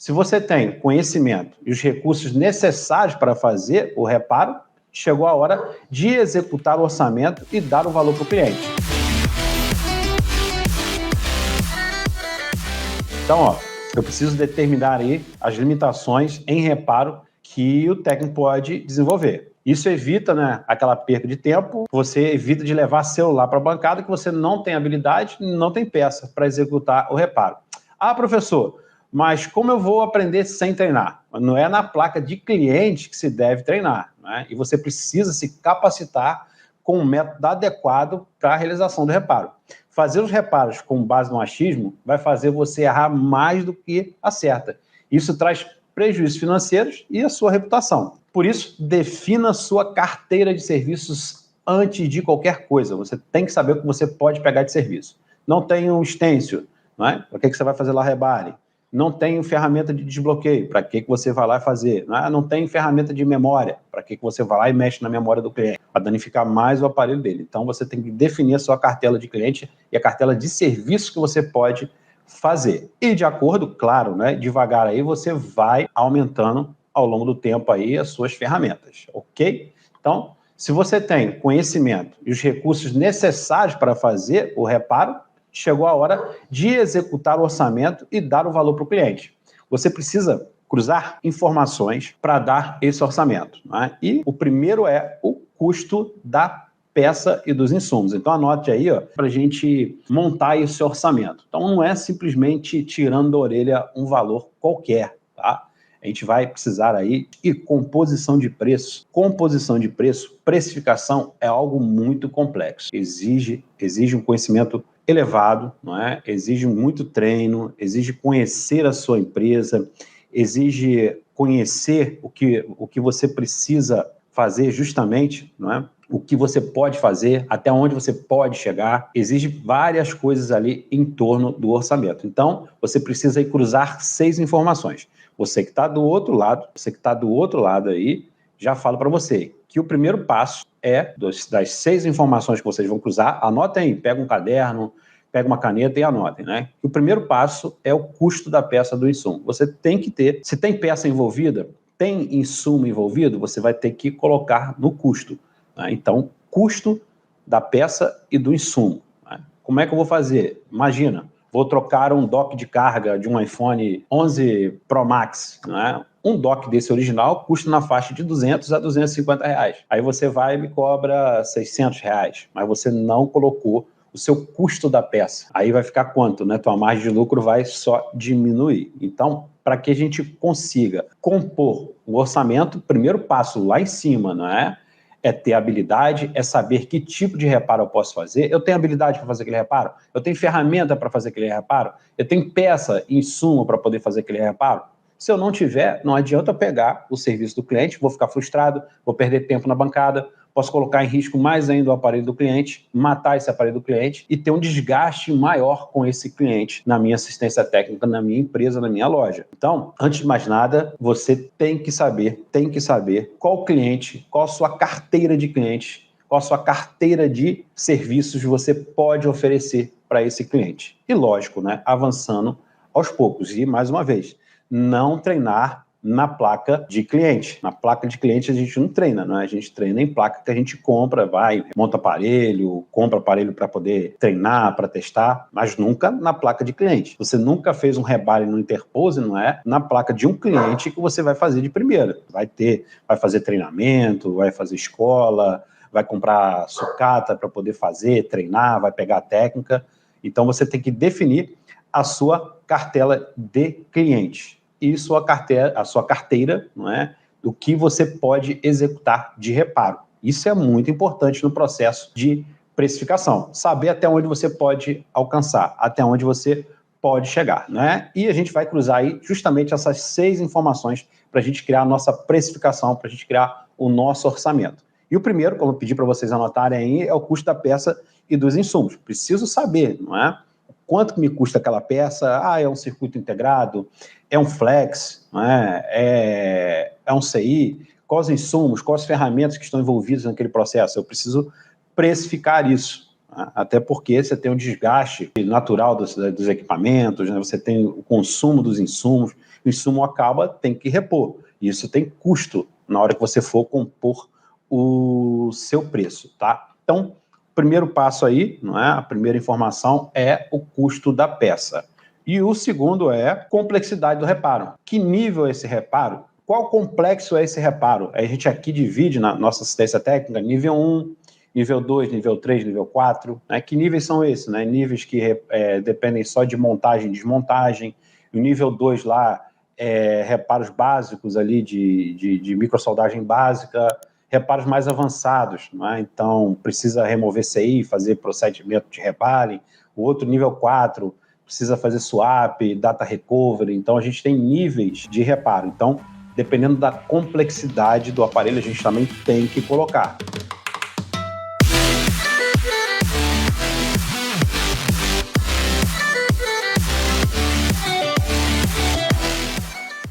Se você tem conhecimento e os recursos necessários para fazer o reparo, chegou a hora de executar o orçamento e dar o valor para o cliente. Então, eu preciso determinar aí as limitações em reparo que o técnico pode desenvolver. Isso evita, né, aquela perda de tempo, você evita de levar celular para a bancada que você não tem habilidade, não tem peça para executar o reparo. Ah, professor, mas como eu vou aprender sem treinar? Não é na placa de cliente que se deve treinar, né? E você precisa se capacitar com um método adequado para a realização do reparo. Fazer os reparos com base no achismo vai fazer você errar mais do que acerta. Isso traz prejuízos financeiros e a sua reputação. Por isso, defina a sua carteira de serviços antes de qualquer coisa. Você tem que saber o que você pode pegar de serviço. Não tem um stencil, não é? Para que você vai fazer lá rebare? Não tem ferramenta de desbloqueio, para que você vai lá fazer? Não tem ferramenta de memória, para que você vai lá e mexe na memória do cliente, para danificar mais o aparelho dele. Então, você tem que definir a sua cartela de cliente e a cartela de serviço que você pode fazer. E de acordo, claro, né, devagar aí, você vai aumentando ao longo do tempo aí as suas ferramentas, ok? Então, se você tem conhecimento e os recursos necessários para fazer o reparo, chegou a hora de executar o orçamento e dar o valor para o cliente. Você precisa cruzar informações para dar esse orçamento, né? E o primeiro é o custo da peça e dos insumos. Então anote aí, para a gente montar esse orçamento. Então não é simplesmente tirando da orelha um valor qualquer, tá? A gente vai precisar aí de composição de preço. Composição de preço, precificação é algo muito complexo. Exige um conhecimento elevado, não é? Exige muito treino, exige conhecer a sua empresa, exige conhecer o que você precisa fazer justamente, não é? O que você pode fazer, até onde você pode chegar, exige várias coisas ali em torno do orçamento. Então, você precisa aí cruzar 6 informações. Você que está do outro lado, aí, já falo para você que o primeiro passo é, das 6 informações que vocês vão cruzar, anotem aí, pega um caderno, pega uma caneta e anotem, né? O primeiro passo é o custo da peça do insumo. Você tem que ter, se tem peça envolvida, tem insumo envolvido, você vai ter que colocar no custo, né? Então, custo da peça e do insumo, né? Como é que eu vou fazer? Imagina, vou trocar um dock de carga de um iPhone 11 Pro Max, né? Um dock desse original custa na faixa de 200 a 250 reais. Aí você vai e me cobra 600 reais, mas você não colocou o seu custo da peça. Aí vai ficar quanto, né? Tua margem de lucro vai só diminuir. Então, para que a gente consiga compor o orçamento, o primeiro passo lá em cima, não é? É ter habilidade, é saber que tipo de reparo eu posso fazer. Eu tenho habilidade para fazer aquele reparo? Eu tenho ferramenta para fazer aquele reparo? Eu tenho peça, insumo para poder fazer aquele reparo? Se eu não tiver, não adianta eu pegar o serviço do cliente, vou ficar frustrado, vou perder tempo na bancada, posso colocar em risco mais ainda o aparelho do cliente, matar esse aparelho do cliente e ter um desgaste maior com esse cliente na minha assistência técnica, na minha empresa, na minha loja. Então, antes de mais nada, você tem que saber qual cliente, qual a sua carteira de clientes, qual a sua carteira de serviços você pode oferecer para esse cliente. E lógico, né, avançando aos poucos. E, mais uma vez, não treinar na placa de cliente. Na placa de cliente a gente não treina, né? A gente treina em placa que a gente compra, vai, monta aparelho, compra aparelho para poder treinar, para testar, mas nunca na placa de cliente. Você nunca fez um rebale no Interpose, não é? Na placa de um cliente que você vai fazer de primeira. Vai fazer treinamento, vai fazer escola, vai comprar sucata para poder fazer, treinar, vai pegar a técnica. Então você tem que definir a sua cartela de cliente e a sua carteira, não é? Do que você pode executar de reparo. Isso é muito importante no processo de precificação. Saber até onde você pode alcançar, até onde você pode chegar, né? E a gente vai cruzar aí justamente essas 6 informações para a gente criar a nossa precificação, para a gente criar o nosso orçamento. E o primeiro, como eu pedi para vocês anotarem aí, é o custo da peça e dos insumos. Preciso saber, não é? Quanto que me custa aquela peça? É um circuito integrado? É um flex? Não é? É um CI? Quais os insumos? Quais as ferramentas que estão envolvidas naquele processo? Eu preciso precificar isso, né? Até porque você tem um desgaste natural dos equipamentos, né? Você tem o consumo dos insumos, o insumo acaba, tem que repor. Isso tem custo na hora que você for compor o seu preço, tá? Então, o primeiro passo aí, não é? A primeira informação é o custo da peça. E o segundo é a complexidade do reparo. Que nível é esse reparo? Qual complexo é esse reparo? A gente aqui divide na nossa assistência técnica nível 1, nível 2, nível 3, nível 4. Né? Que níveis são esses? Né? Níveis que dependem só de montagem e desmontagem. O nível 2 lá reparos básicos ali de microsoldagem básica, reparos mais avançados, né? Então precisa remover CI, fazer procedimento de reparing. O outro, nível 4, precisa fazer swap, data recovery. Então a gente tem níveis de reparo. Então, dependendo da complexidade do aparelho, a gente também tem que colocar.